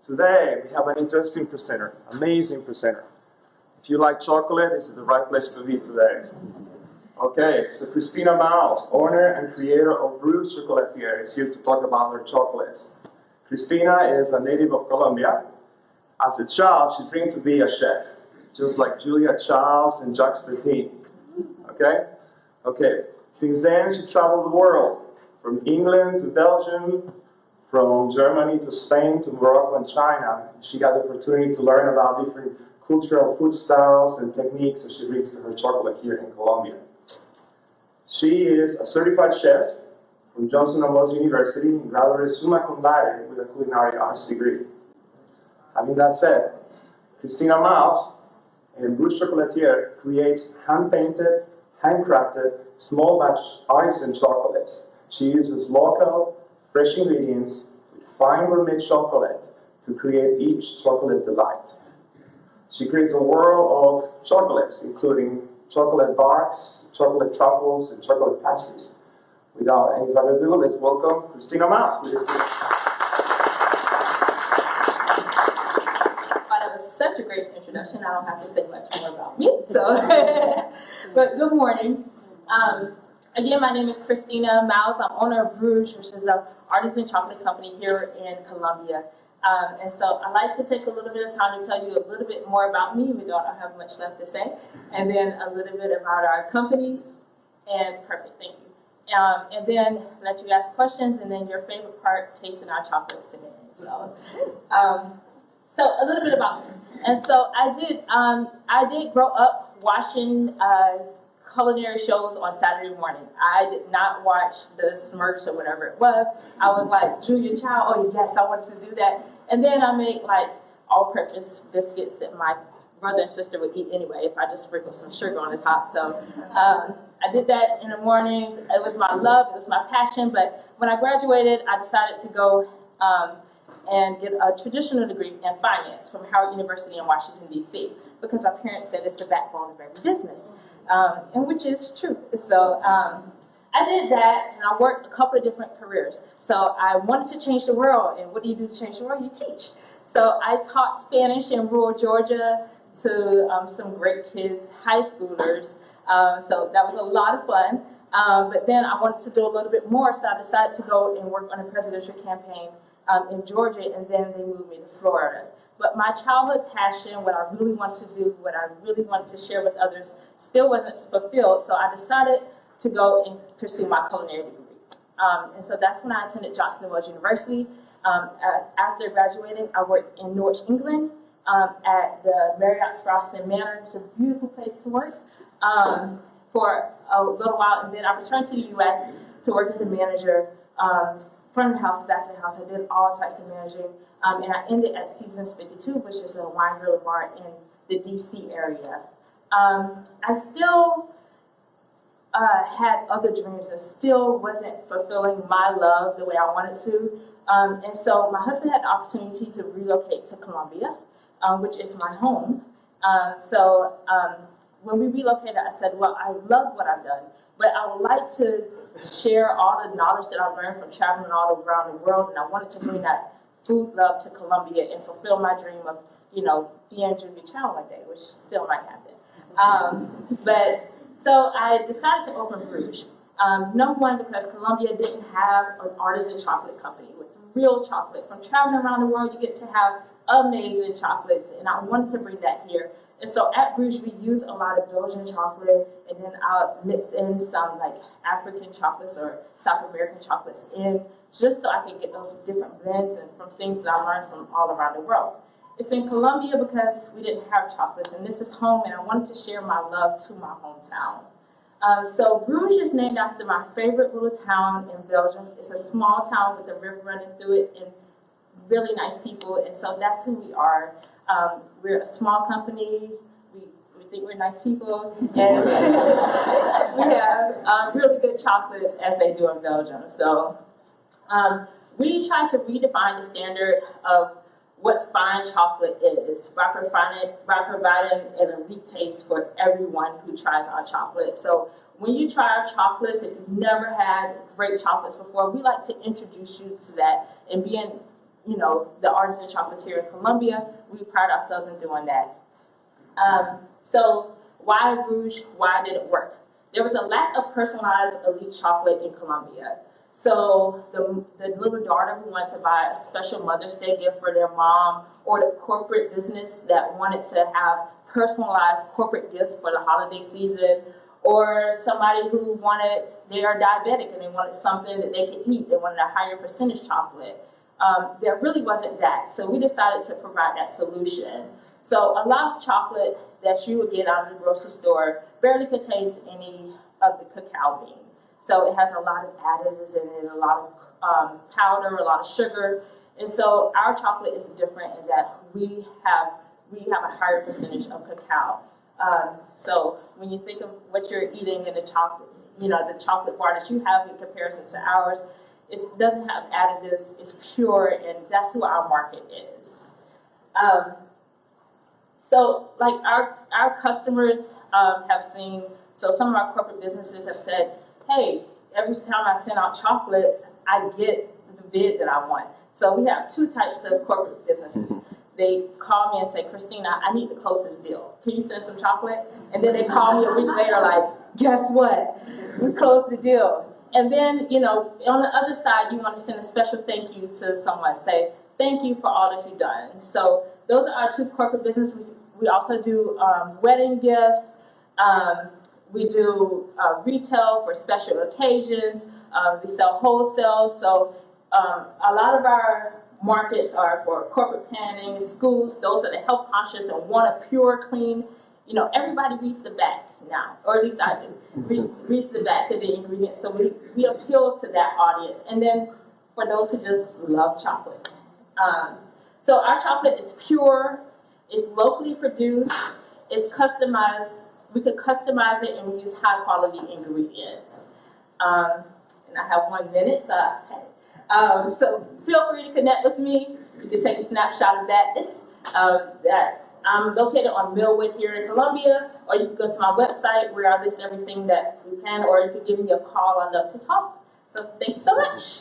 Today we have an interesting presenter, amazing presenter. If you like chocolate, this is the right place to be today. Okay, so Christina Miles, owner and creator of Bruges Chocolate, is here to talk about her chocolates. Christina is a native of Colombia. As a child, she dreamed to be a chef, just like Julia Childs and Jacques Pepin. Okay. Since then, she traveled the world, from England to Belgium, from Germany to Spain to Morocco and China. She got the opportunity to learn about different cultural food styles and techniques as she brings to her chocolate here in Colombia. She is a certified chef from Johnson & Wales University and graduated summa cum laude with a culinary arts degree. Having that said, Christina Miles and Bruges Chocolatier creates hand-painted, handcrafted, small batch artisan chocolates. She uses local, fresh ingredients with fine gourmet chocolate to create each chocolate delight. She creates a world of chocolates, including chocolate bars, chocolate truffles, and chocolate pastries. Without any further ado, let's welcome Christina Miles. Such a great introduction. I don't have to say much more about me. So, but good morning. Again, my name is Christina Miles. I'm owner of Bruges, which is an artisan chocolate company here in Colombia. And so I'd like to take a little bit of time to tell you a little bit more about me, even though I don't have much left to say, and then a little bit about our company. And perfect, thank you. And then let you ask questions, and then your favorite part, tasting our chocolates today. So a little bit about me. And so I did grow up watching culinary shows on Saturday morning. I did not watch the Smurfs or whatever it was. I was like, Julia Child, oh yes, I wanted to do that. And then I made like all-purpose biscuits that my brother and sister would eat anyway if I just sprinkled some sugar on the top. So I did that in the mornings. It was my love, it was my passion. But when I graduated, I decided to go and get a traditional degree in finance from Howard University in Washington, D.C., because our parents said it's the backbone of every business, and which is true. So I did that, and I worked a couple of different careers. So I wanted to change the world, and what do you do to change the world? You teach. So I taught Spanish in rural Georgia to some great kids, high schoolers. So that was a lot of fun. But then I wanted to do a little bit more, so I decided to go and work on a presidential campaign in Georgia, and then they moved me to Florida. But my childhood passion, what I really want to do, what I really want to share with others, still wasn't fulfilled, so I decided to go and pursue my culinary degree. And so that's when I attended Johnson & Wales University. After graduating, I worked in Norwich, England, at the Marriott Sproston Manor. It's a beautiful place to work for a little while, and then I returned to the U.S. to work as a manager, front of the house, back of the house. I did all types of managing, and I ended at Seasons 52, which is a wine grill bar in the D.C. area. I still had other dreams and still wasn't fulfilling my love the way I wanted to, and so my husband had the opportunity to relocate to Colombia, which is my home. When we relocated, I said, well, I love what I've done, but I would like to share all the knowledge that I've learned from traveling all around the world, and I wanted to bring that food love to Colombia and fulfill my dream of, being Julia Child one day, which still might happen. So I decided to open Bruges. Number one, because Colombia didn't have an artisan chocolate company with real chocolate. From traveling around the world, you get to have amazing chocolates, and I wanted to bring that here. And so at Bruges, we use a lot of Belgian chocolate, and then I'll mix in some like African chocolates or South American chocolates in, just so I can get those different blends and from things that I learned from all around the world. It's in Colombia because we didn't have chocolates, and this is home, and I wanted to share my love to my hometown. So Bruges is named after my favorite little town in Belgium. It's a small town with a river running through it, and really nice people, and so that's who we are. We're a small company. We think we're nice people, and we have really good chocolates as they do in Belgium. So we try to redefine the standard of what fine chocolate is by providing an elite taste for everyone who tries our chocolate. So when you try our chocolates, if you've never had great chocolates before, we like to introduce you to that and being the artisan chocolates here in Colombia. We pride ourselves in doing that. So why Bruges? Why did it work? There was a lack of personalized elite chocolate in Colombia. So the little daughter who wanted to buy a special Mother's Day gift for their mom, or the corporate business that wanted to have personalized corporate gifts for the holiday season, or somebody who they are diabetic and they wanted something that they could eat. They wanted a higher percentage chocolate. There really wasn't that. So we decided to provide that solution. So a lot of chocolate that you would get out of the grocery store barely contains any of the cacao bean. So it has a lot of additives in it, a lot of powder, a lot of sugar. And so our chocolate is different in that we have a higher percentage of cacao. So when you think of what you're eating in the chocolate, the chocolate bar that you have in comparison to ours, it doesn't have additives, it's pure, and that's who our market is. So like our customers have seen, so some of our corporate businesses have said, hey, every time I send out chocolates, I get the bid that I want. So we have two types of corporate businesses. They call me and say, Christina, I need the closest deal. Can you send some chocolate? And then they call me a week later like, guess what? We closed the deal. And then, on the other side, you want to send a special thank you to someone. Say, thank you for all that you've done. So those are our two corporate businesses. We also do wedding gifts. We do retail for special occasions. We sell wholesale. So a lot of our markets are for corporate planning, schools, those that are health conscious and want a pure, clean. Everybody reads the back now, or at least I do, reads the back of the ingredients. So we appeal to that audience. And then for those who just love chocolate. So our chocolate is pure, it's locally produced, it's customized. We could customize it and we use high quality ingredients. And I have 1 minute, so feel free to connect with me. You can take a snapshot of that. I'm located on Millwood here in Columbia, or you can go to my website where I list everything that we can, or you can give me a call. I love to talk. So thank you so much.